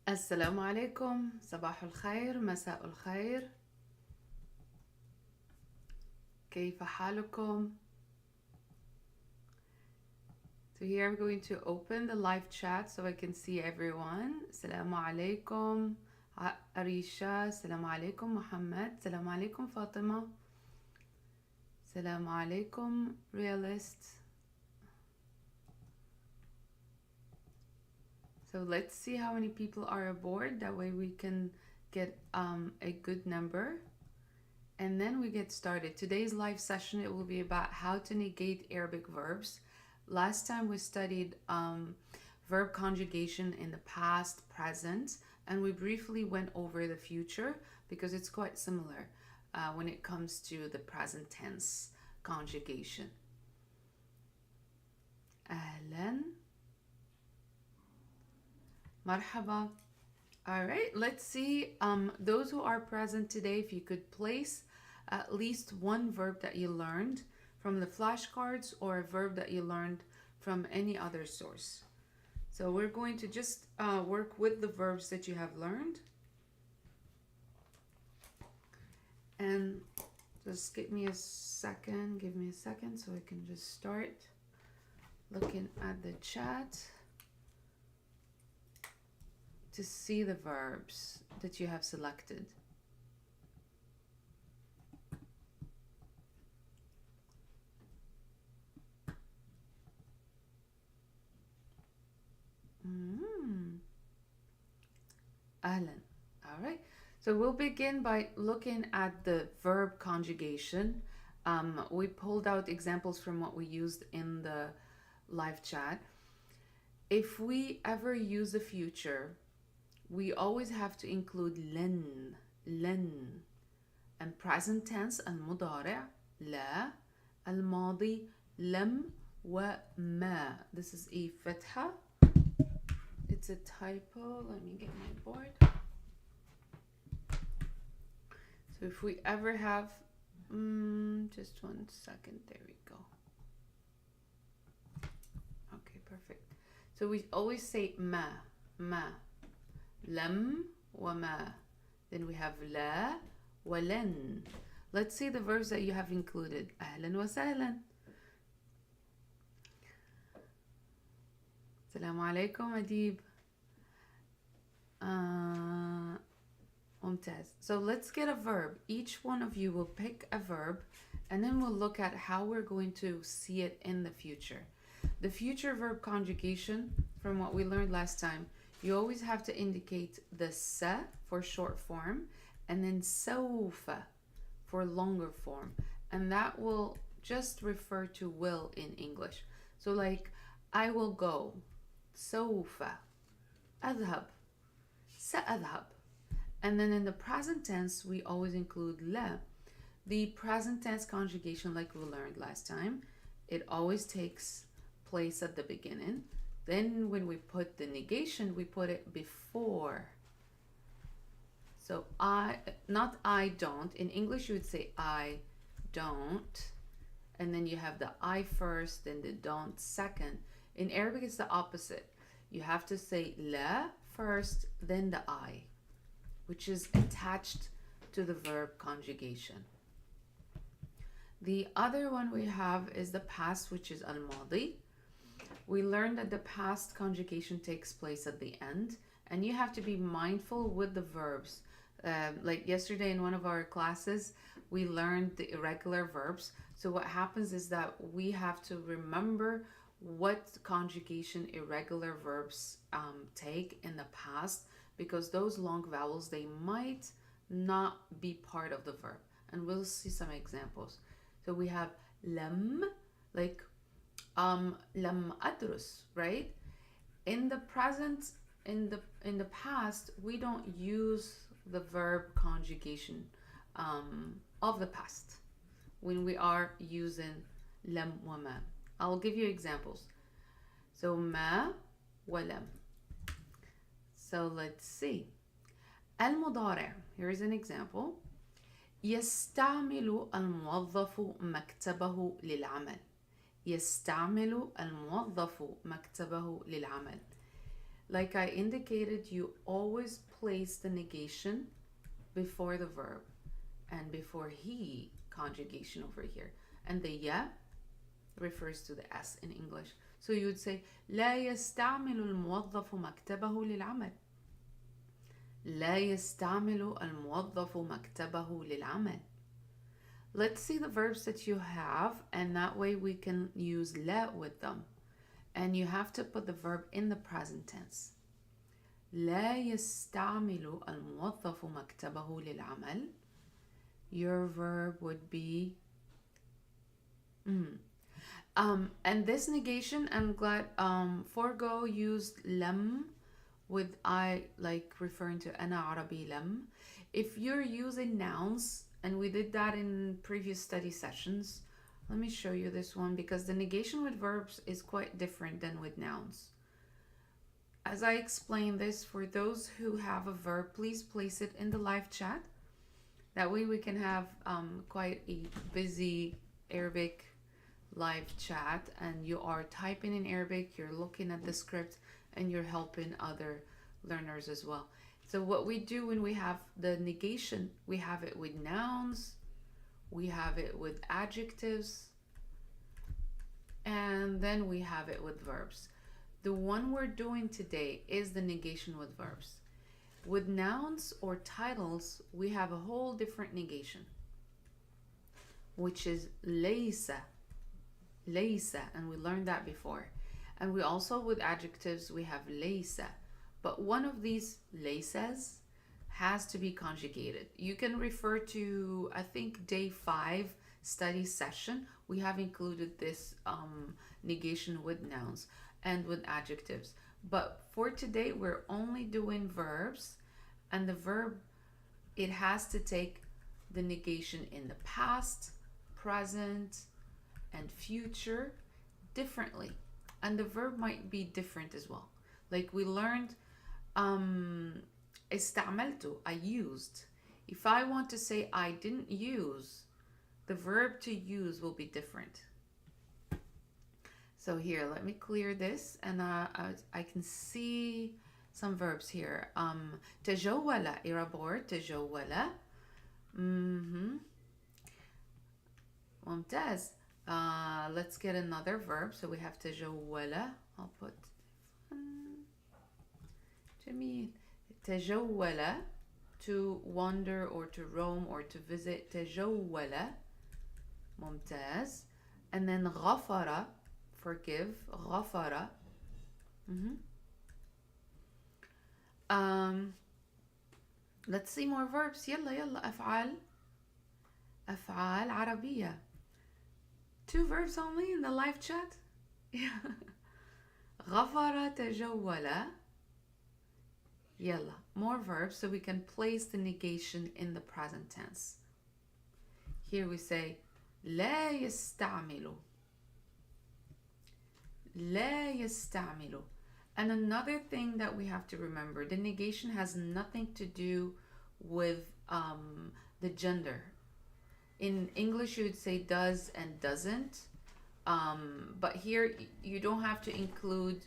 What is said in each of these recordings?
السلام عليكم، صباح الخير، مساء الخير، كيف حالكم? So here I'm going to open the live chat so I can see everyone. السلام عليكم أريشا، السلام عليكم محمد، السلام عليكم فاطمة، السلام عليكم realist. So let's see how many people are aboard, that way we can get a good number. And then we get started. Today's live session, it will be about how to negate Arabic verbs. Last time we studied verb conjugation in the past, present, and we briefly went over the future because it's quite similar when it comes to the present tense conjugation. أهلا مرحبا. All right, let's see those who are present today, if you could place at least one verb that you learned from the flashcards or a verb that you learned from any other source. So we're going to just work with the verbs that you have learned. And just give me a second so I can just start looking at the chat to see the verbs that you have selected. Ahlan. All right. So we'll begin by looking at the verb conjugation. We pulled out examples from what we used in the live chat. If we ever use the future, we always have to include لن. And present tense المضارع لا, الماضي لم وما. This is a فتحة. It's a typo. Let me get my board. So if we ever have, just 1 second, there we go. Okay, perfect. So we always say ma, lam wa ma. Then we have la wa len. Let's see the verbs that you have included. أهلا وسهلا. السلام عليكم أديب. ممتاز. So let's get a verb. Each one of you will pick a verb and then we'll look at how we're going to see it in the future. The future verb conjugation, from what we learned last time, you always have to indicate the sa for short form and then سوف for longer form. And that will just refer to will in English. So like, I will go. سوف أذهب. سأذهب. And then in the present tense, we always include la. The present tense conjugation, like we learned last time, it always takes place at the beginning. Then when we put the negation, we put it before. So I don't. In English, you would say I don't. And then you have the I first, then the don't second. In Arabic, it's the opposite. You have to say la first, then the I, which is attached to the verb conjugation. The other one we have is the past, which is al-madi. We learned that the past conjugation takes place at the end, and you have to be mindful with the verbs. Like yesterday in one of our classes, we learned the irregular verbs. So what happens is that we have to remember what conjugation irregular verbs take in the past, because those long vowels, they might not be part of the verb. And we'll see some examples. So we have lam, like lam adrus, right? In the present, in the past, we don't use the verb conjugation of the past when we are using lam wa ma. I'll give you examples. So ma wa lam. So let's see. المضارع. Here's an example. يستعمل الموظف مكتبه للعمل. يستعمل الموظف مكتبه للعمل. Like I indicated, you always place the negation before the verb and before he conjugation over here. And the ya refers to the S in English. So you would say لا يستعمل الموظف مكتبه للعمل. لا يستعمل الموظف مكتبه للعمل. Let's see the verbs that you have, and that way we can use لا with them. And you have to put the verb in the present tense. لا يستعمل الموظف مكتبه للعمل. Your verb would be and this negation, I'm glad Forgo used لم with I, like referring to أنا عربي لم. If you're using nouns, and we did that in previous study sessions, let me show you this one, because the negation with verbs is quite different than with nouns. As I explain this, for those who have a verb, please place it in the live chat. That way we can have quite a busy Arabic live chat, and you are typing in Arabic, you're looking at the script, and you're helping other learners as well. So what we do when we have the negation, we have it with nouns, we have it with adjectives, and then we have it with verbs. The one we're doing today is the negation with verbs. With nouns or titles, we have a whole different negation, which is ليس. ليس, and we learned that before. And we also, with adjectives, we have ليس. But one of these ليسas has to be conjugated. You can refer to, I think, day 5 study session. We have included this negation with nouns and with adjectives. But for today, we're only doing verbs. And the verb, it has to take the negation in the past, present, and future differently. And the verb might be different as well. Like we learned استعملته, I used. If I want to say I didn't use, the verb to use will be different. So here, let me clear this, and I can see some verbs here. تجول إلى board, تجول. ممتاز. Let's get another verb. So we have تجول. I'll put جميل. تجول, to wander or to roam or to visit. تجول. ممتاز. And then غفر, forgive. غفر. Let's see more verbs. يلا يلا. أفعال. أفعال عربية. 2 verbs only in the live chat? Yeah. غفر تجول. يلا. More verbs so we can place the negation in the present tense. Here we say لا يستعمل. لا يستعمل. And another thing that we have to remember, the negation has nothing to do with the gender. In English, you would say does and doesn't. But here, you don't have to include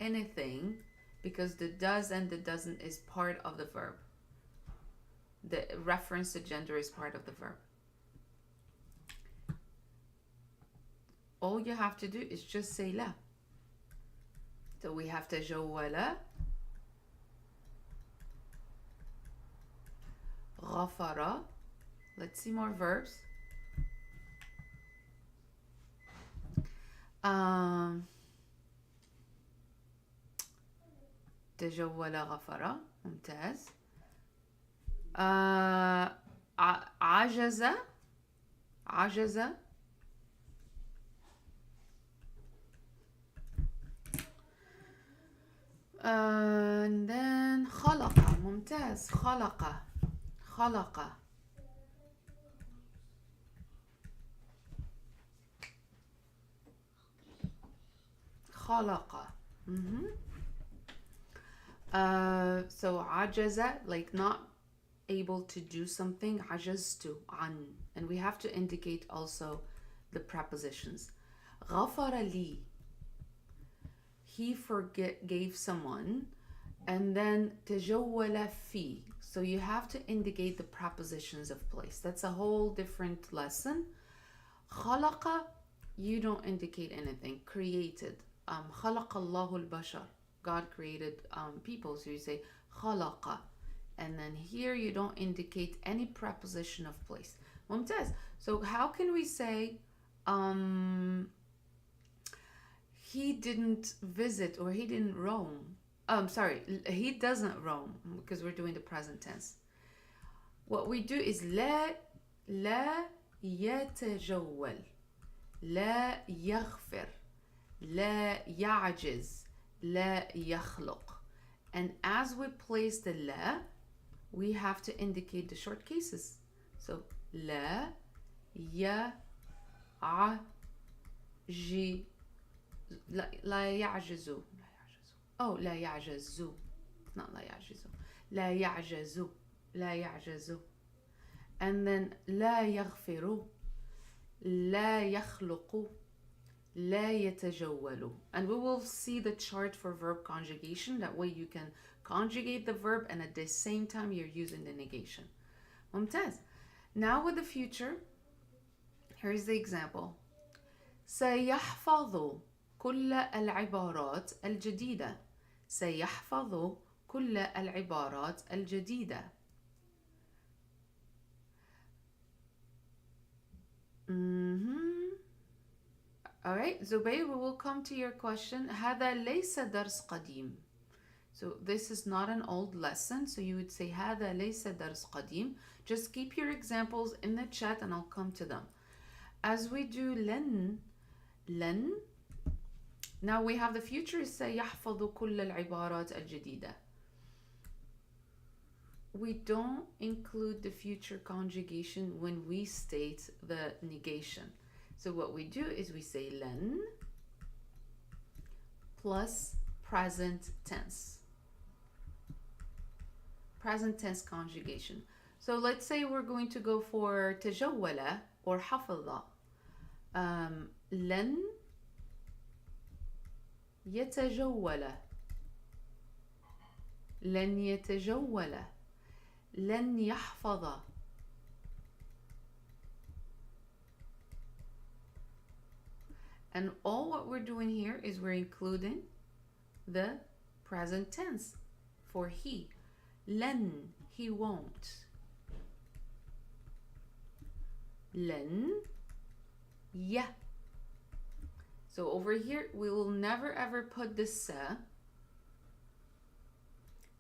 anything because the does and the doesn't is part of the verb. The reference to gender is part of the verb. All you have to do is just say لا. So we have تجول. غفر. Let's see more verbs. تجول غفر. ممتاز. عجز. عجز. And then خلق. ممتاز. خلق. خلق. خلق. So عجز, like not able to do something. عجزت عن. And we have to indicate also the prepositions. غفر لي. he forgave someone, and then تجول فيه. So you have to indicate the prepositions of place. That's a whole different lesson. خلق, you don't indicate anything. Created. خلق الله البشر. God created people, so you say خلق. And then here you don't indicate any preposition of place. ممتاز. So how can we say he didn't visit or he didn't roam? Sorry, he doesn't roam because we're doing the present tense. What we do is لا يتجول, لا يغفر, لا يعجز, لا يخلق. And as we place the لا, we have to indicate the short cases. So لا يعجز, لا يعجز. Oh, لا يعجز. It's not لا يعجز. لا يعجز. لا يعجز. And then لا يغفر, لا يخلق, لا يتجول. And we will see the chart for verb conjugation. That way you can conjugate the verb and at the same time you're using the negation. ممتاز. Now with the future, here's the example. سيحفظ كل العبارات الجديدة. سيحفظ كل العبارات الجديدة. Alright, Zubayr, we will come to your question. هذا ليس درس قديم. So this is not an old lesson, so you would say هذا ليس درس قديم. Just keep your examples in the chat and I'll come to them. As we do لن, now we have the future. سيحفظ كل العبارات الجديدة. We don't include the future conjugation when we state the negation. So what we do is we say لن plus present tense. Present tense conjugation. So let's say we're going to go for تجول or حفظ. لن يتجول, لن يتجول, لن يحفظ. And all what we're doing here is we're including the present tense for he. لن, he won't. لن ي. So over here, we will never ever put the sa.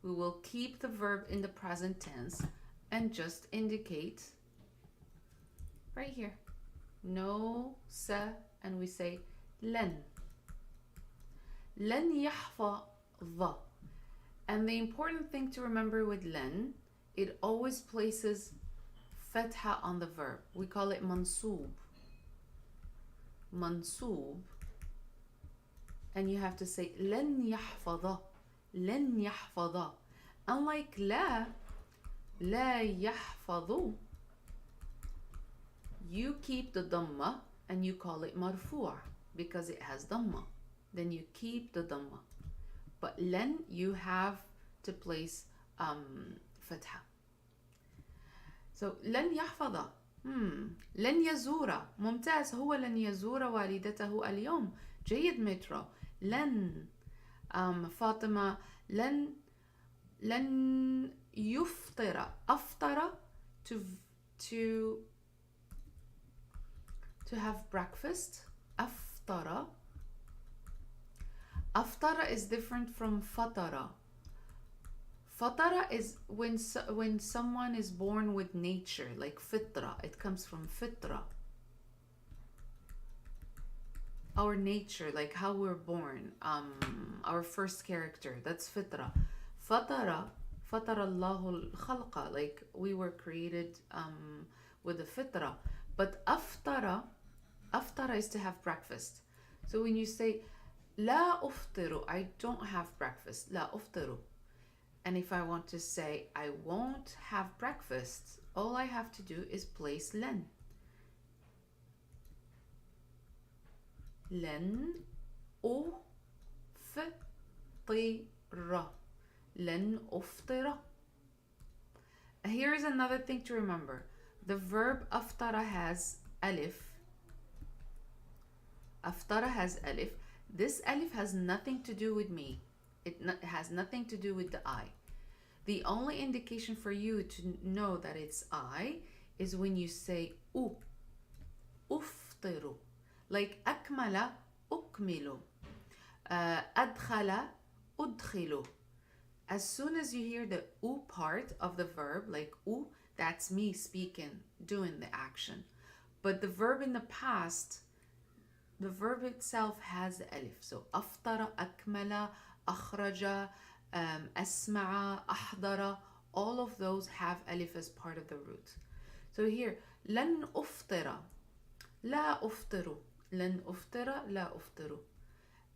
We will keep the verb in the present tense and just indicate right here. No sa, and we say لن. لن يحفظ. And the important thing to remember with لن, it always places fatha on the verb. We call it mansoob. Mansoob. And you have to say لن يحفظ, لن يحفظ. Unlike لا يحفظ, you keep the dhamma and you call it marfu' because it has dhamma. Then you keep the dhamma. But لن, you have to place fatha. So لن يحفظ. لن يزور. ممتاز. هو لن يزور والدته اليوم. جيد مترو. لن فاطمة لن يفطر. أفطر to have breakfast. أفطر. أفطر is different from فطر. فطر is when someone is born with nature, like fitra. It comes from fitra. Our nature, like how we're born, our first character, that's fitra. فطر الله الخلق, like we were created with the fitra. But أفطر is to have breakfast. So when you say لا أفطر, I don't have breakfast. لا أفطر. And if I want to say I won't have breakfast, all I have to do is place لن. لن أفطر. لن أفطر. Here is another thing to remember. The verb أفطر has ألف. أفطر has ألف. This ألف has nothing to do with me. It has nothing to do with the I. The only indication for you to know that it's I is when you say U. أفطر. Like أكمل أكمل. أدخل أدخل. As soon as you hear the U part of the verb, like U, that's me speaking, doing the action. But the verb in the past, the verb itself has the alif. So أفطر, أكمل, أخرج, أسمع, أحضر, all of those have alif as part of the root. So here, لن أفطر, لا أفطر, لن أفطر, لا أفطر.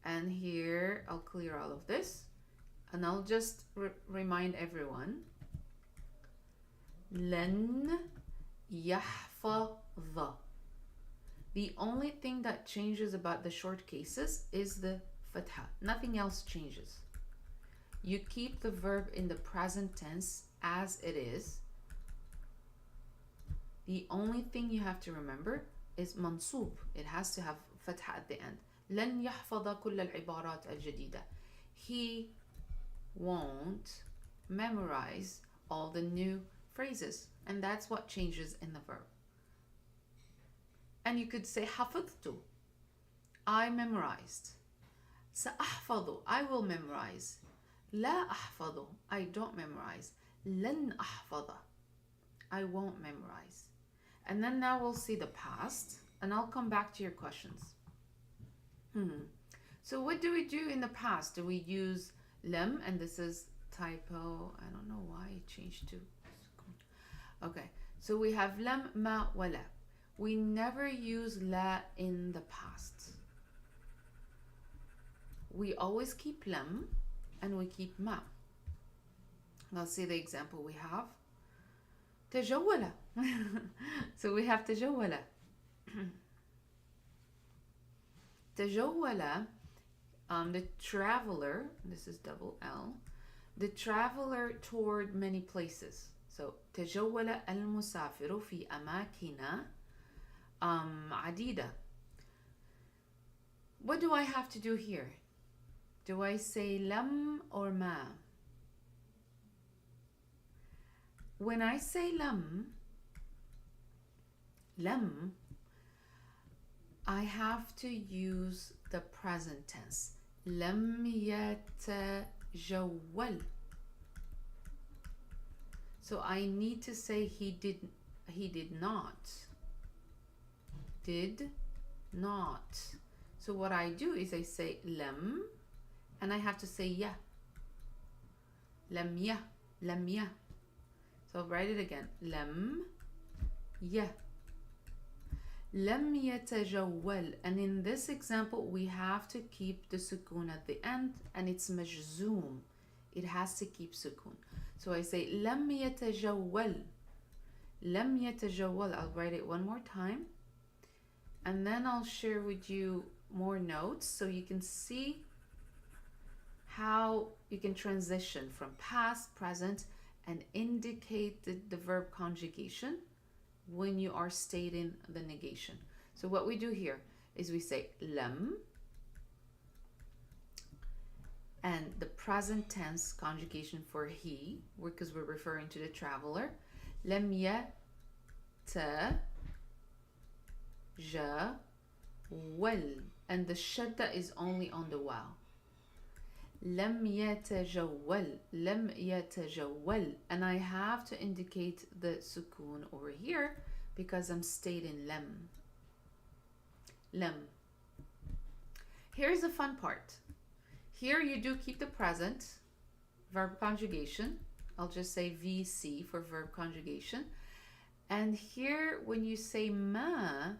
And here, I'll clear all of this. And I'll just remind everyone. لن يحفظ. The only thing that changes about the short cases is the fatha. Nothing else changes. You keep the verb in the present tense as it is. The only thing you have to remember is mansub. It has to have fatha at the end. لن يحفظ كل العبارات الجديدة. He won't memorize all the new phrases, and that's what changes in the verb. And you could say حفظت, I memorized. سأحفظ, I will memorize. لا أحفظ, I don't memorize. لن أحفظ, I won't memorize. And then now we'll see the past, and I'll come back to your questions. So what do we do in the past? Do we use لم, and this is typo, I don't know why it changed to. Okay, so we have لم, ما, ولا. We never use لا in the past. We always keep لم and we keep ما. Let's see the example we have. تجول. So we have تجول. تجول, the traveler, this is double L, the traveler toward many places. So تجول المسافر في أماكن عديدة. What do I have to do here? Do I say لم or ما? When I say لم, I have to use the present tense. لم يتجول. So I need to say he did not. Did not. So what I do is I say لم, and I have to say ya. لم ya, لم ya. So I'll write it again. لم ya. لم يتجول. And in this example, we have to keep the sukun at the end, and it's majzoom. It has to keep sukun. So I say لم يتجول. لم يتجول. I'll write it one more time. And then I'll share with you more notes so you can see how you can transition from past, present, and indicate the verb conjugation when you are stating the negation. So what we do here is we say لم, and the present tense conjugation for he, because we're referring to the traveler. لم يتجول, and the shadda is only on the waw. لم يتجول, لم يتجول, and I have to indicate the sukun over here because I'm stating لم. لم. Here's the fun part. Here you do keep the present verb conjugation. I'll just say VC for verb conjugation. And here when you say ma,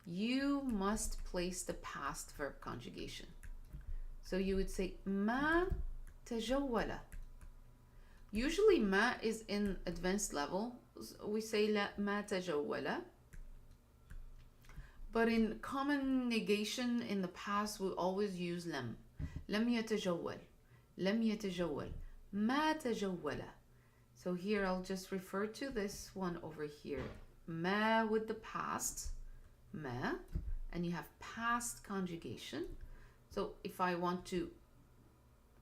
you must place the past verb conjugation. So you would say ما تجول. Usually ما is in advanced level. We say لا ما تجول. But in common negation in the past, we always use لم. لم يتجول. لم يتجول. ما تجول. So here I'll just refer to this one over here. ما with the past. ما. And you have past conjugation. So if I want to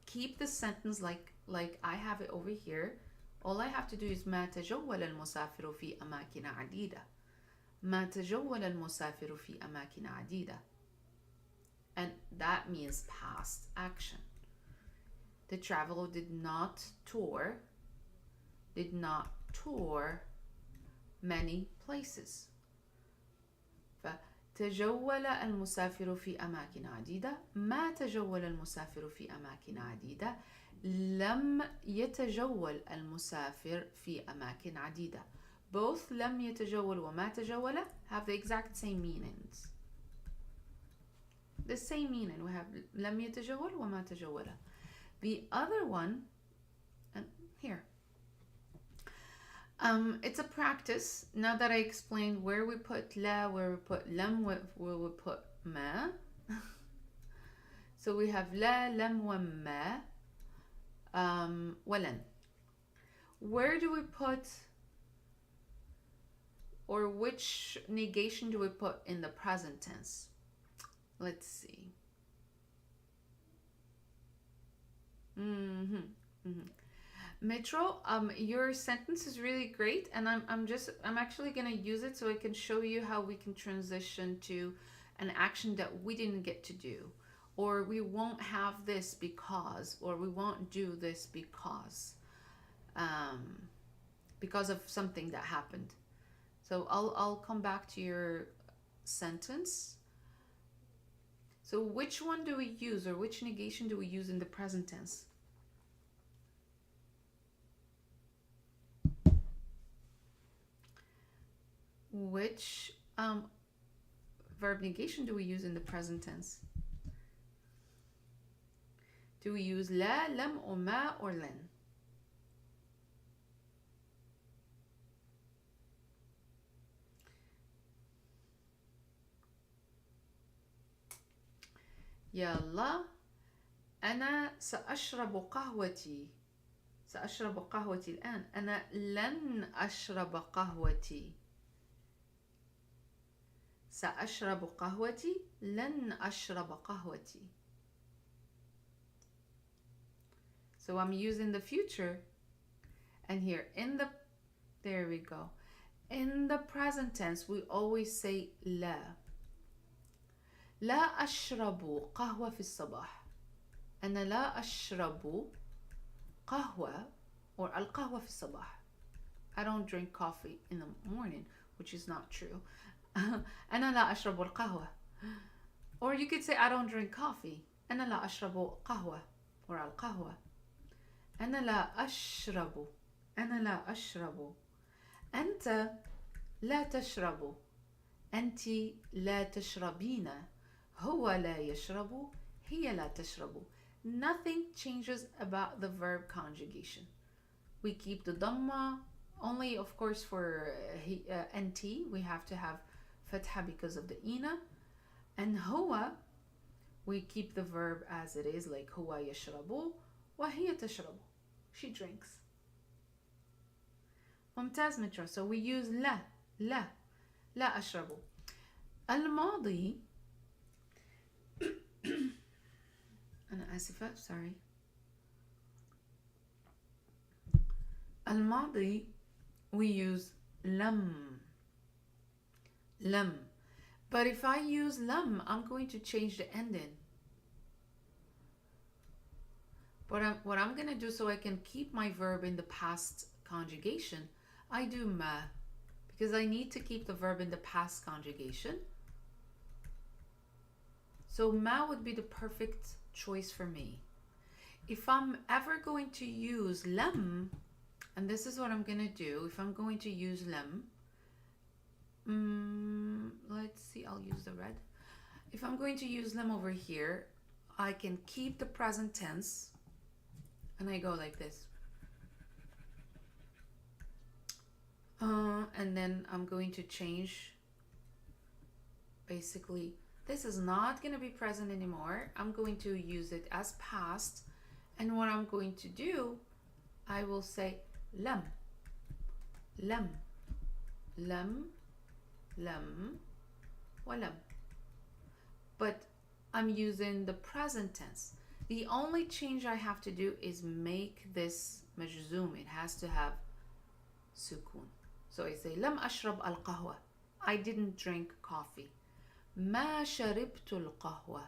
keep the sentence like I have it over here, all I have to do is ما تجول المسافر في أماكن عديدة. ما تجول المسافر في أماكن عديدة. And that means past action. The traveler did not tour many places. فتجول المسافر في أماكن عديدة. ما تجول المسافر في أماكن عديدة. لم يتجول المسافر في أماكن عديدة. Both لم يتجول وما تجول have the exact same meanings. The same meaning. We have لم يتجول وما تجول. The other one, and here, it's a practice. Now that I explained where we put لا, where we put لم, where we put ما. So we have لا, لم, وما, ولن. Where do we put, or which negation do we put in the present tense? Let's see. Metro, your sentence is really great, and I'm actually gonna use it so I can show you how we can transition to an action that we didn't get to do, or we won't have this because, or we won't do this because of something that happened. So I'll come back to your sentence. So which one do we use, or which negation do we use in the present tense? Which verb negation do we use in the present tense? Do we use لا, لم, or ما, or لن? يلا أنا سأشرب قهوتي. سأشرب قهوتي الآن. أنا لن أشرب قهوتي. سأشرب قهوتي. لن أشرب قهوتي. So I'm using the future. And here there we go. In the present tense, we always say لا. لا أشرب قهوة في الصباح. أنا لا أشرب قهوة or القهوة في الصباح. I don't drink coffee in the morning, which is not true. أنا لا أشرب القهوة. Or you could say I don't drink coffee. أنا لا أشرب قهوة or القهوة. أنا لا أشرب. أنا لا أشرب. أنت لا تشرب. أنت لا تشربين. هو لا يشرب. هي لا تشرب. Nothing changes about the verb conjugation. We keep the dhamma, only of course for nt we have to have fatha because of the ina, and huwa we keep the verb as it is, like huwa yashrabu wa hiya tashrabu. She drinks. ممتاز مترو. So we use لا لا أشرب. الماضي أنا آسفة, sorry. الماضي we use لم. But if I use لم, I'm going to change the ending. But what I'm going to do so I can keep my verb in the past conjugation, I do ما, because I need to keep the verb in the past conjugation. So ma would be the perfect choice for me. If I'm ever going to use lam, and this is what I'm going to do, if I'm going to use lam, let's see, I'll use the red. If I'm going to use lam over here, I can keep the present tense, and I go like this. And then I'm going to change basically, this is not going to be present anymore. I'm going to use it as past. And what I'm going to do, I will say lam, lam, lam, lam, walam. But I'm using the present tense. The only change I have to do is make this majzoom. It has to have sukun. So I say lam ashrab al qahwa. I didn't drink coffee. ما شربت القهوة.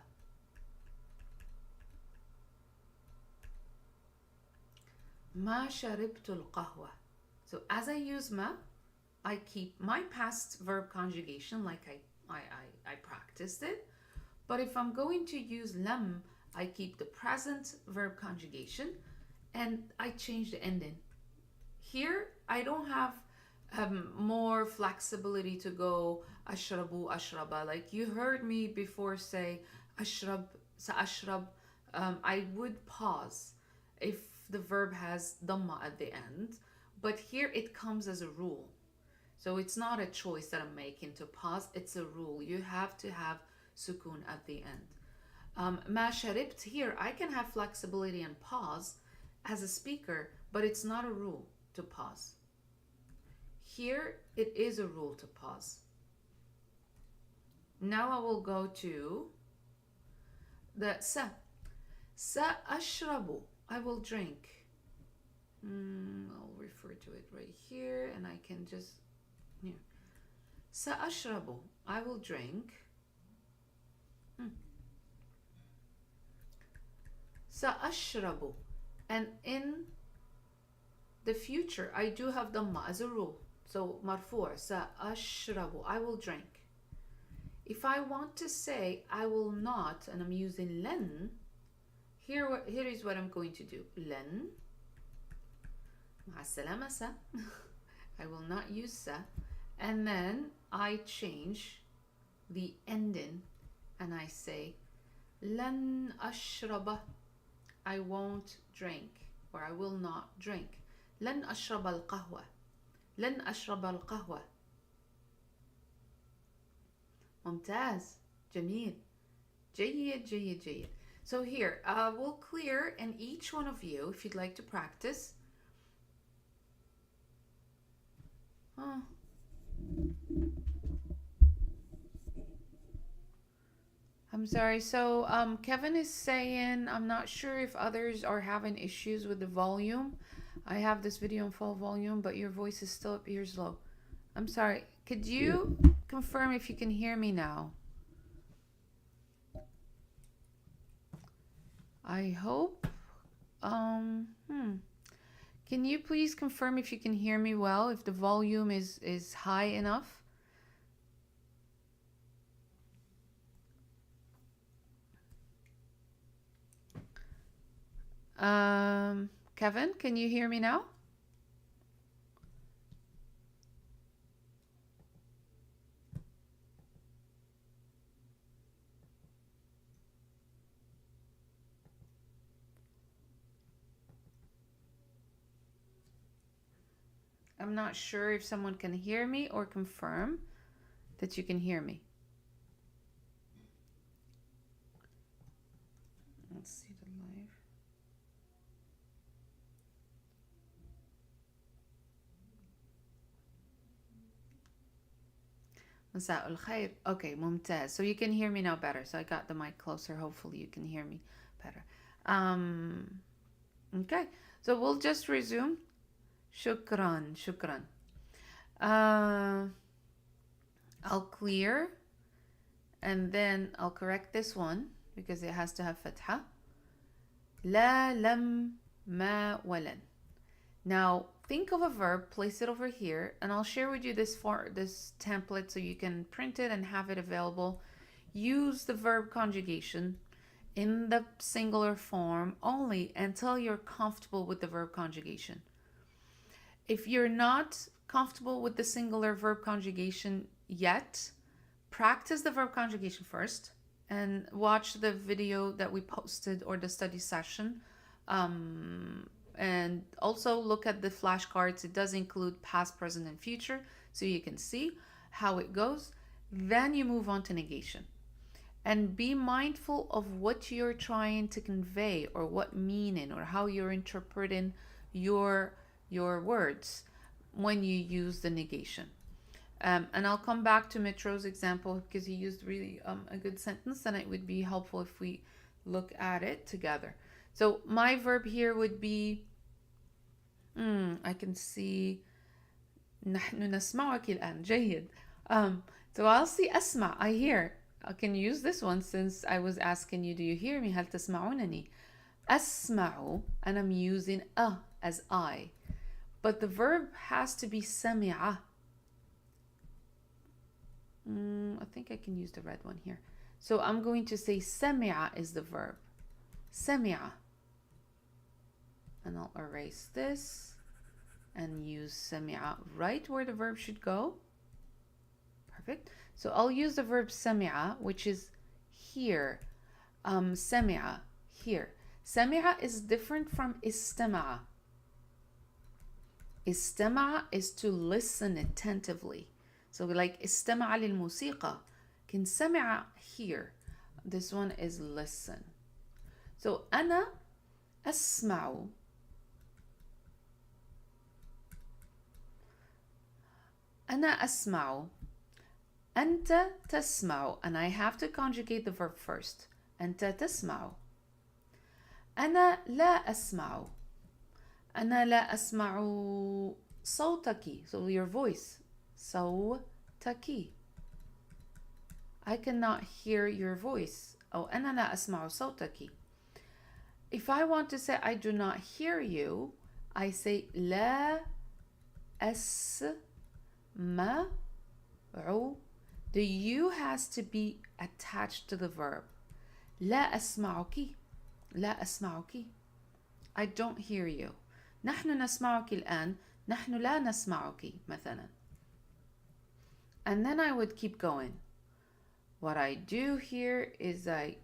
ما شربت القهوة. So as I use ma, I keep my past verb conjugation like I practiced it. But if I'm going to use lam, I keep the present verb conjugation and I change the ending. Here, I don't have more flexibility to go ashrabu, ashraba. Like you heard me before say ashrab, sa'ashrab. I would pause if the verb has dhamma at the end, but here it comes as a rule. So it's not a choice that I'm making to pause, it's a rule. You have to have sukun at the end. Ma sharibt, here I can have flexibility and pause as a speaker, but it's not a rule to pause. Here it is a rule to pause. Now I will go to the sa. Sa'ashrabu, I will drink. I'll refer to it right here and I can just, here. Sa'ashrabu, I will drink. Sa'ashrabu. And in the future, I do have dhamma as a rule. So marfu', sa'ashrabu, I will drink. If I want to say I will not, and I'm using len, here is what I'm going to do. Len, ma'a salama sa. I will not use sa. And then I change the ending and I say lan ashraba, I won't drink, or I will not drink. لن أشرب القهوة. لن أشرب القهوة. ممتاز. جميل. جيد جيد جيد. So here, we'll clear, and each one of you, if you'd like to practice. I'm sorry. So Kevin is saying, I'm not sure if others are having issues with the volume. I have this video on full volume, but your voice is still appears low. I'm sorry. Could you confirm if you can hear me now? I hope. Can you please confirm if you can hear me well, if the volume is high enough? Kevin, can you hear me now? I'm not sure if someone can hear me or confirm that you can hear me. Let's see the live. Masa'ul khair. Okay, mumtaz. So you can hear me now better. So I got the mic closer. Hopefully you can hear me better. Okay, so we'll just resume. Shukran, shukran. I'll clear and then I'll correct this one because it has to have fatha. La, lam, ma, walan. Now think of a verb, place it over here, and I'll share with you this template so you can print it and have it available. Use the verb conjugation in the singular form only until you're comfortable with the verb conjugation. If you're not comfortable with the singular verb conjugation yet, practice the verb conjugation first and watch the video that we posted or the study session. And also look at the flashcards. It does include past, present, and future, so you can see how it goes. Then you move on to negation. And be mindful of what you're trying to convey or what meaning or how you're interpreting your your words when you use the negation. And I'll come back to Metro's example because he used really a good sentence, and it would be helpful if we look at it together. So my verb here would be, I can see نحن نسمعك الآن جيد. So I'll see أسمع, I hear. I can use this one since I was asking you, do you hear me? هل تسمعونني? أسمع, and I'm using as I. But the verb has to be سمع. I think I can use the red one here. So I'm going to say سمع is the verb. سمع. And I'll erase this and use سمع right where the verb should go. Perfect. So I'll use the verb سمع, which is here. سمع, here. سمع is different from استمع. استمع is to listen attentively. So like استمع للموسيقى. Can سمع here. This one is listen. So أنا أسمع. أنا أسمع. أنت تسمع. And I have to conjugate the verb first. أنت تسمع. أنا لا أسمع. أنا لا أسمع صوتك. So your voice. صوتك. I cannot hear your voice. أو أنا لا أسمع صوتك. If I want to say I do not hear you, I say لا أسمع. The you has to be attached to the verb. لا أسمعك. لا أسمعك. I don't hear you. نحن نسمعك الآن. نحن لا نسمعك مثلا. And then I would keep going. What I do here is I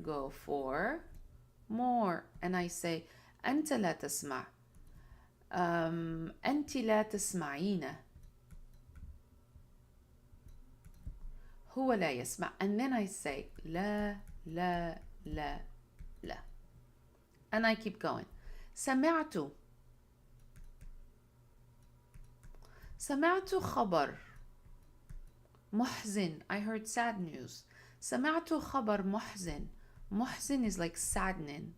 go for more and I say أنت لا تسمع. أنت لا تسمعين. هو لا يسمع. And then I say لا لا لا لا. And I keep going. سمعت. سمعت خبر محزن. I heard sad news. سمعت خبر محزن. محزن is like saddening.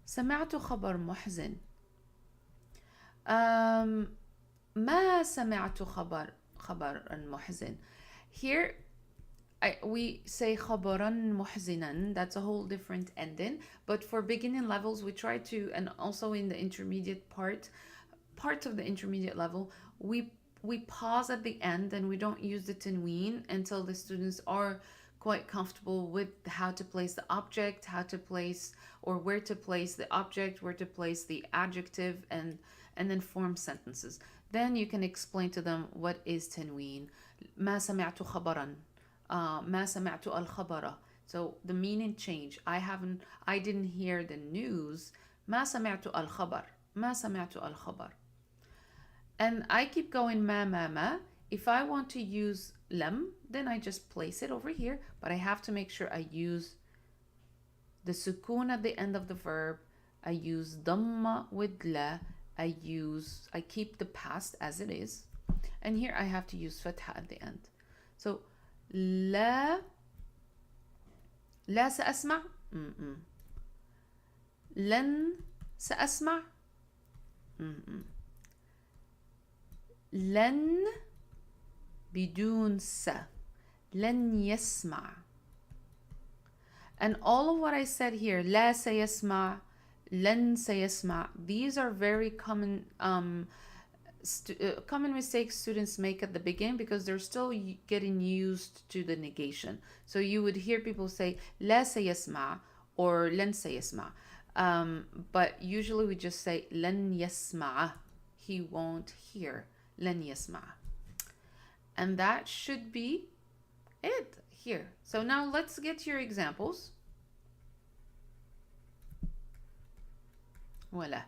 سمعت خبر محزن. ما سمعت خبر محزن. Here we say خبرا محزنا. That's a whole different ending. But for beginning levels, we try to, and also in the intermediate part of the intermediate level, we pause at the end and we don't use the tanween until the students are quite comfortable with how to place the object, how to place or where to place the object, where to place the adjective, and then form sentences. Then you can explain to them what is tanween. ما سمعت خبرا. ما سمعت الخبر. So the meaning change. I didn't hear the news. ما سمعت الخبر. ما سمعت الخبر. And I keep going ما. If I want to use لم, then I just place it over here, but I have to make sure I use the sukun at the end of the verb. I use dhamma with la. I keep the past as it is. And here I have to use fatha at the end. So لا سأسمع. لن سأسمع. لن بدون س. لن يسمع. And all of what I said here, لا سيسمع, لن سيسمع, these are very common common mistakes students make at the beginning because they're still getting used to the negation. So you would hear people say لا سيسمع or لن سيسمع, but usually we just say لن يسمع. He won't hear. لن يسمع. And that should be it here. So now let's get your examples. Voila.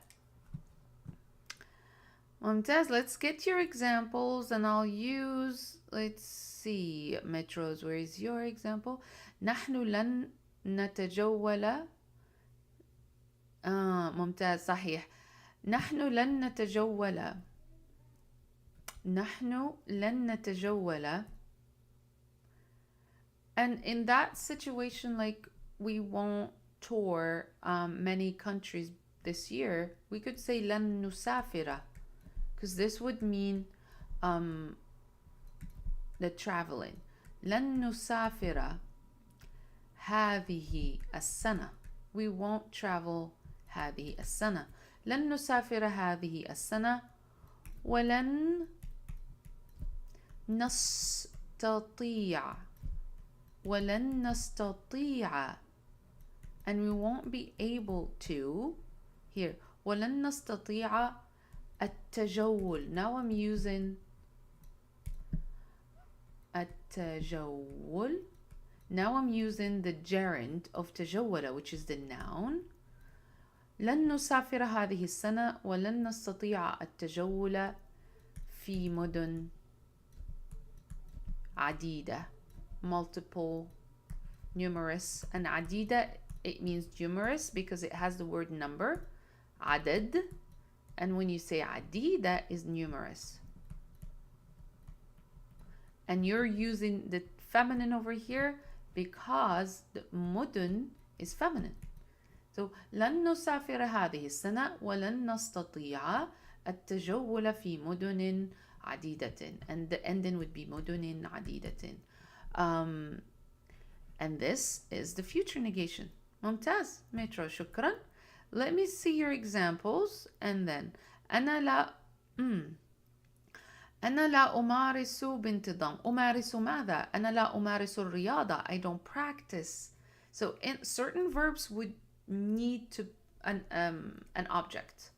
ممتاز. Let's get your examples and I'll use, let's see, Metros, where is your example? نحن لن نتجول. ممتاز صحيح. نحن لن نتجول. نحن لن نتجول. And in that situation, like we won't tour many countries this year, we could say لن نسافر, because this would mean the traveling. لن نسافر هذه السنة. We won't travel هذه السنة. لن نسافر هذه السنة ولن نستطيع. ولن نستطيع. And we won't be able to. Here. ولن نستطيع التجول. Now I'm using التجول. Now I'm using the gerund of تجول, which is the noun. لن نسافر هذه السنة ولن نستطيع التجول في مدن عديدة. Multiple, numerous, and عديدة, it means numerous because it has the word number, عدد, and when you say عديدة is numerous. And you're using the feminine over here because the مدن is feminine. So لن نسافر هذه السنة ولن نستطيع التجول في مدن عديدة, and the ending would be مدن عديدة. And this is the future negation. ممتاز. مترو شكرا. Let me see your examples and then أنا لا أمارس بانتظام. أمارس ماذا؟ أنا لا أمارس الرياضة. I don't practice. So in certain verbs would need to an object.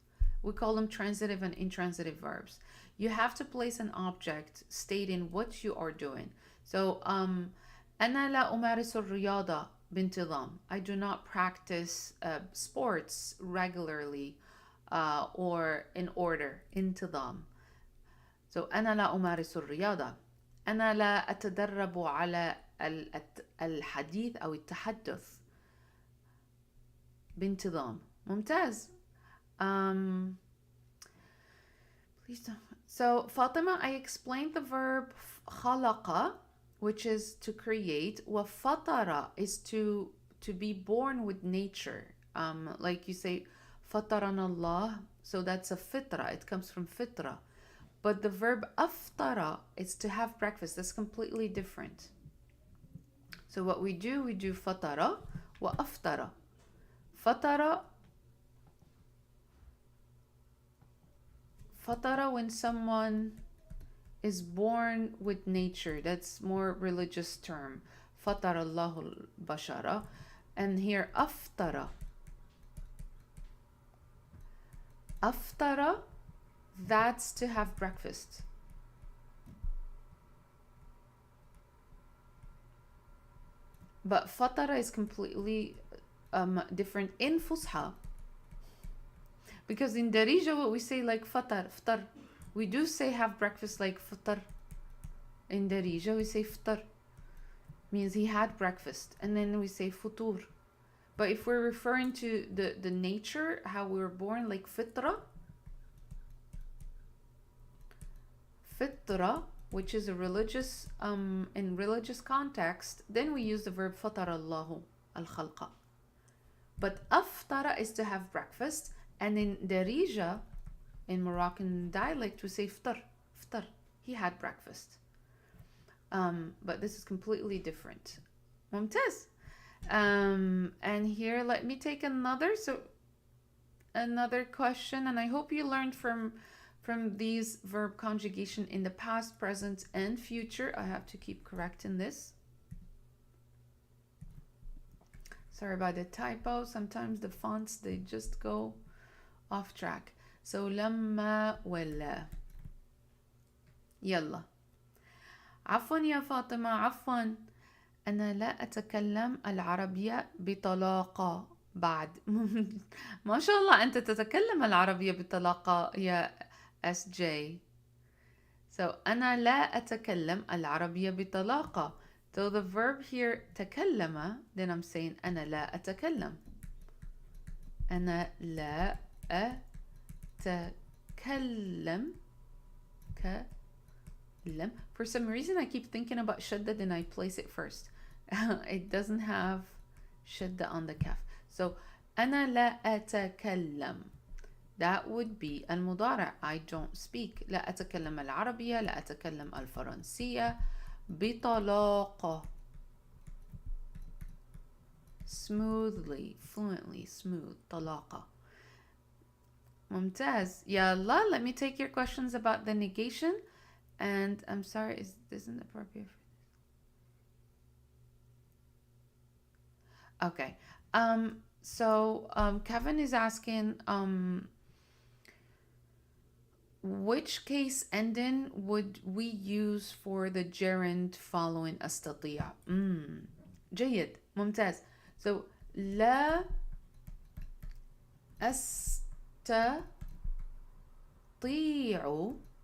We call them transitive and intransitive verbs. You have to place an object stating what you are doing. So أنا لا أمارس الرياضة بانتظام. I do not practice sports regularly or in order. انتظام. So أنا لا أمارس الرياضة. أنا لا أتدرب على الحديث أو التحدث بانتظام. ممتاز. Please don't. So Fatima, I explained the verb خلق, which is to create. وفطر is to be born with nature. Like you say فطرنا الله, so that's a fitra. It comes from fitra. But the verb أفطر is to have breakfast. That's completely different. So what we do فطر وأفطر. فطر when someone is born with nature. That's more religious term. فطر الله البشر. And here أفطر. أفطر, that's to have breakfast. But فطر is completely different in Fusha. Because in Darija, what we say like ftar, we do say have breakfast like ftar. In Darija, we say ftar, means he had breakfast. And then we say futur. But if we're referring to the nature, how we were born, like fitra, which is a religious, in religious context, then we use the verb fatara Allahu al-khalqa. But aftara is to have breakfast, and in Darija, in Moroccan dialect, we say ftar, he had breakfast. But this is completely different. Mumtaz. And here, let me take another question, and I hope you learned from these verb conjugation in the past, present, and future. I have to keep correcting this. Sorry about the typo. Sometimes the fonts, they just go off track. So لما ولا. يلا. عفوا يا فاطمة، عفوا. أنا لا أتكلم العربية بطلاقة بعد. ما شاء الله أنت تتكلم العربية بطلاقة يا SJ. So أنا لا أتكلم العربية بطلاقة. So the verb here تكلم, then I'm saying أنا لا أتكلم. أنا لا أتكلم. For some reason I keep thinking about shadda, then I place it first. It doesn't have shadda on the kaf. So أنا لا أتكلم. That would be المضارع. I don't speak. لا أتكلم العربية. لا أتكلم الفرنسية بطلاقة. Smoothly, fluently, smooth. طلاقة. ممتاز. يلا, let me take your questions about the negation. And I'm sorry, isn't appropriate for this? Okay. So Kevin is asking which case ending would we use for the gerund following أستطيع? جيد, ممتاز. So لا أستطيع.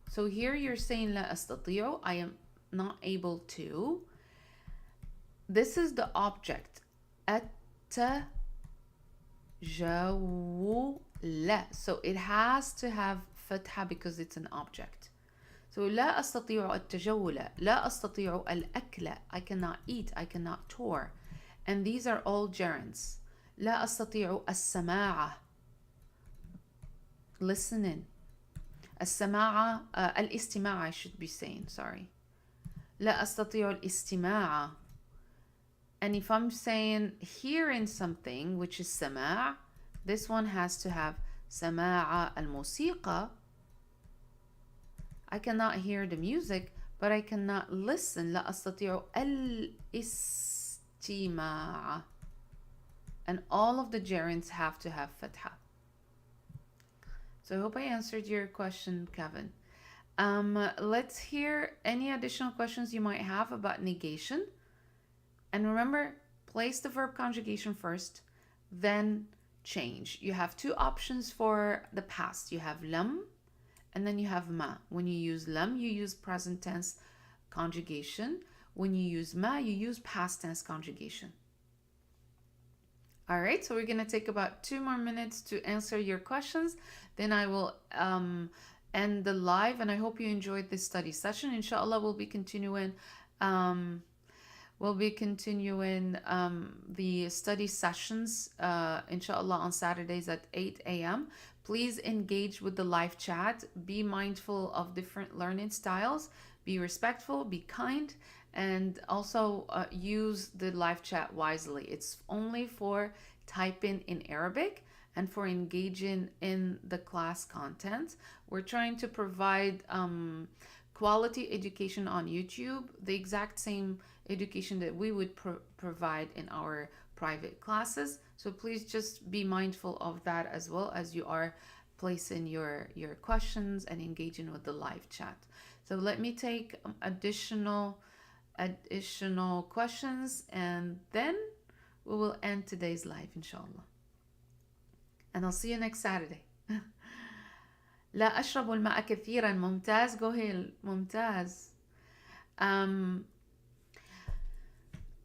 So here you're saying لا أستطيع, I am not able to. This is the object. التجول. So it has to have فتحة because it's an object. So لا أستطيع التجول. لا أستطيع الأكل. I cannot eat. I cannot tour. And these are all gerunds. لا أستطيع السماع. Listening. السماع, الاستماع I should be saying, sorry. لا أستطيع الاستماع. And if I'm saying hearing something, which is سماع, this one has to have سماع الموسيقى. I cannot hear the music, but I cannot listen. لا أستطيع الاستماع. And all of the gerunds have to have فتحة. So I hope I answered your question, Kevin. Let's hear any additional questions you might have about negation. And remember, place the verb conjugation first, then change. You have two options for the past. You have lam, and then you have ma. When you use lam, you use present tense conjugation. When you use ma, you use past tense conjugation. All right, so we're going to take about 2 more minutes to answer your questions. Then I will end the live, and I hope you enjoyed this study session. Inshallah, we'll be continuing the study sessions, inshallah, on Saturdays at 8 a.m. Please engage with the live chat. Be mindful of different learning styles. Be respectful, be kind, and also use the live chat wisely. It's only for typing in Arabic and for engaging in the class content. We're trying to provide quality education on YouTube, the exact same education that we would provide in our private classes. So please just be mindful of that as well as you are placing your questions and engaging with the live chat. So let me take additional questions, and then we will end today's live, inshallah. And I'll see you next Saturday. لا أشرب الماء كثيرا. ممتاز جوهيل, ممتاز.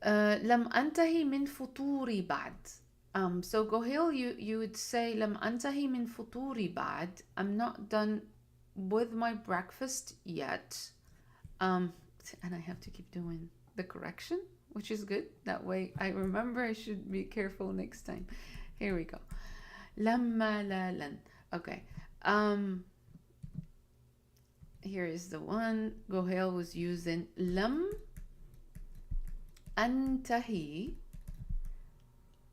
لم أنتهي من فطوري بعد. So Gohil, you would say لم أنتهي من فطوري بعد. I'm not done with my breakfast yet. And I have to keep doing the correction, which is good. That way I remember I should be careful next time. Here we go. لما لا لن. Okay. Here is the one. Gohil was using لم أنتهي.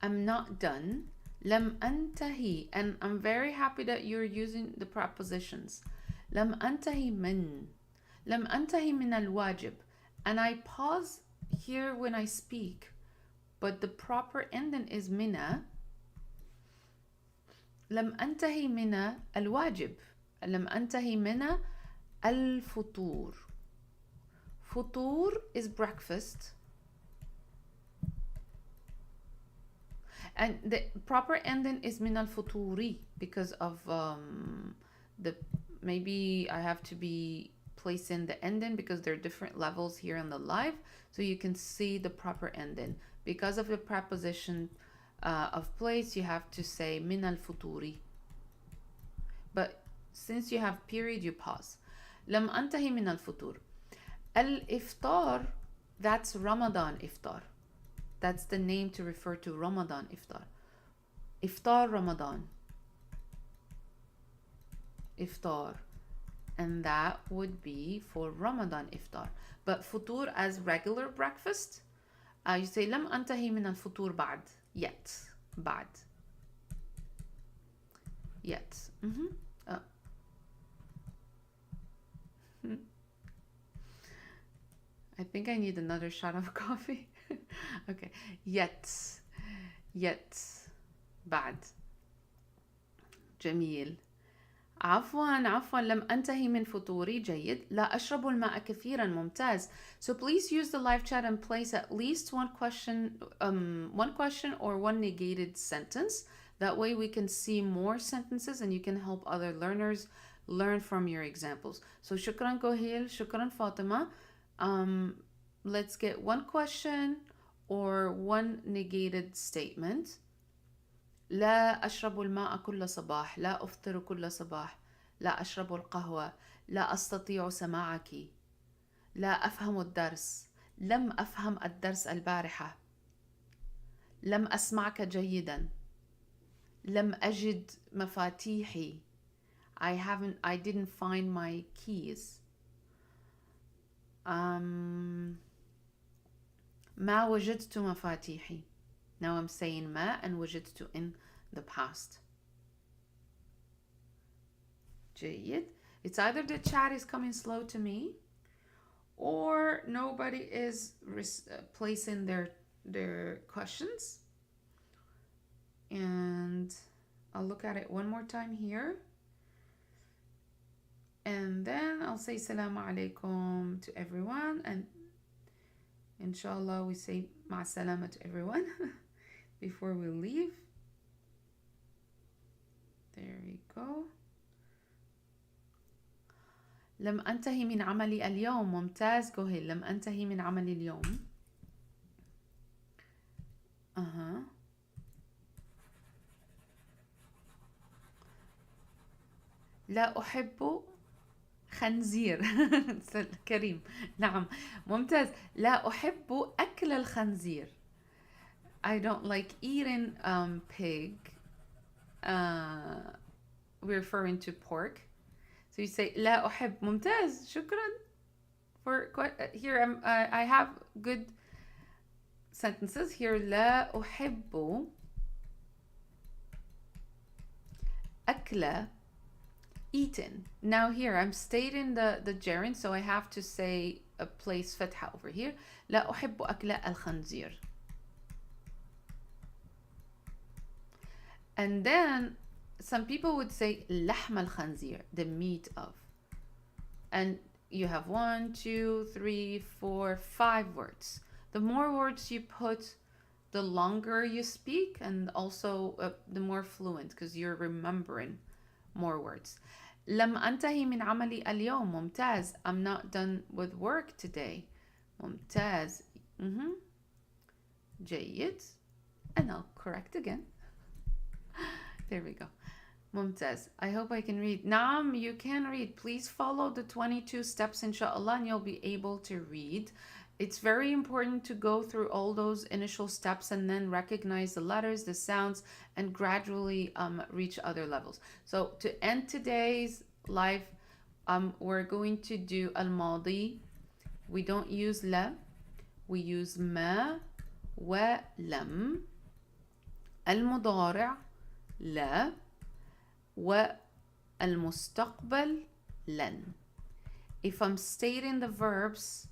I'm not done. لم أنتهي. And I'm very happy that you're using the prepositions. لم أنتهي من. لم أنتهي من الواجب. And I pause here when I speak, but the proper ending is من. لم أنتهي من الواجب. لم أنتهي من الفطور. فطور is breakfast. And the proper ending is من الفطوري because of the maybe I have to be placing the ending because there are different levels here in the live, so you can see the proper ending. Because of the preposition of place, you have to say من الفطور. But since you have period, you pause. لم أنتهي من الفطور. الإفطار, that's Ramadan iftar. That's the name to refer to Ramadan iftar. Iftar Ramadan. Iftar. And that would be for Ramadan iftar. But futur as regular breakfast, you say لم أنتهي من الفطور بعد. Yet. بعد. Yet. I think I need another shot of coffee. Okay. Yet. بعد. جميل. عفوا لم أنتهي من فطوري. جيد. لا أشرب الماء كثيرا. ممتاز. So please use the live chat and place at least one question or one negated sentence. That way we can see more sentences and you can help other learners learn from your examples. So شكرا كوهيل, شكرا فاطمة. Let's get one question or one negated statement. لا أشرب الماء كل صباح. لا أفطر كل صباح. لا أشرب القهوة. لا أستطيع سماعك. لا أفهم الدرس. لم أفهم الدرس البارحة. لم أسمعك جيدا. لم أجد مفاتيحي. I didn't find my keys. ما وجدت مفاتيحي. Now I'm saying ما and وجدت in the past. جيد. It's either the chat is coming slow to me or nobody is placing their questions. And I'll look at it one more time here. And then I'll say Salaam alaikum to everyone. And inshallah we say Ma salama to everyone before we leave. There we go. لم أنتهي من عملي اليوم. ممتاز كوهيل. لم أنتهي من عملي اليوم. لا أحب خنزير. كريم. نعم. ممتاز. لا أحب أكل الخنزير. I don't like eating pig. We're referring to pork. So you say لا أحب. ممتاز. شكرا. For here I have good sentences here. لا أحب أكل. Eaten. Now here I'm stating the gerund, so I have to say a place فتحة over here. لا أحب أكل الخنزير. And then some people would say لحم الخنزير, the meat of. And you have 1, 2, 3, 4, 5 words. The more words you put, the longer you speak, and also the more fluent, because you're remembering more words. لم أنتهي من عملي اليوم. ممتاز. I'm not done with work today. ممتاز. جيد. And I'll correct again. There we go. ممتاز. I hope I can read. Naam, you can read. Please follow the 22 steps inshallah and you'll be able to read. It's very important to go through all those initial steps and then recognize the letters, the sounds, and gradually reach other levels. So to end today's live, we're going to do al-madi. We don't use la. We use ma wa lam. Al-mudari' la wa al-mustaqbal lan. If I'm stating the verbs,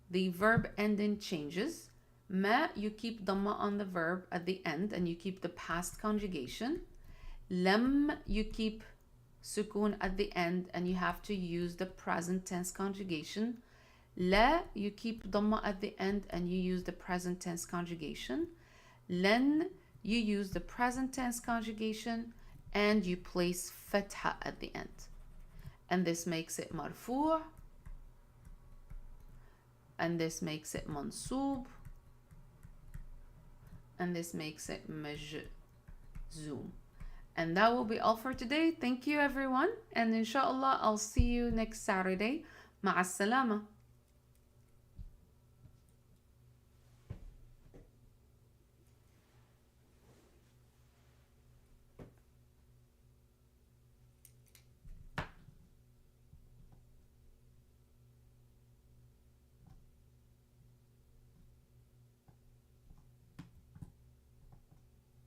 the verb ending changes. Ma, you keep dhamma on the verb at the end and you keep the past conjugation. Lam, you keep sukoon at the end and you have to use the present tense conjugation. La, you keep dhamma at the end and you use the present tense conjugation. Lan, you use the present tense conjugation and you place fatha at the end. and this makes it مرفوع, and this makes it منصوب, and this makes it مجزوم. And that will be all for today. Thank you everyone, and inshallah I'll see you next Saturday. مع السلامة.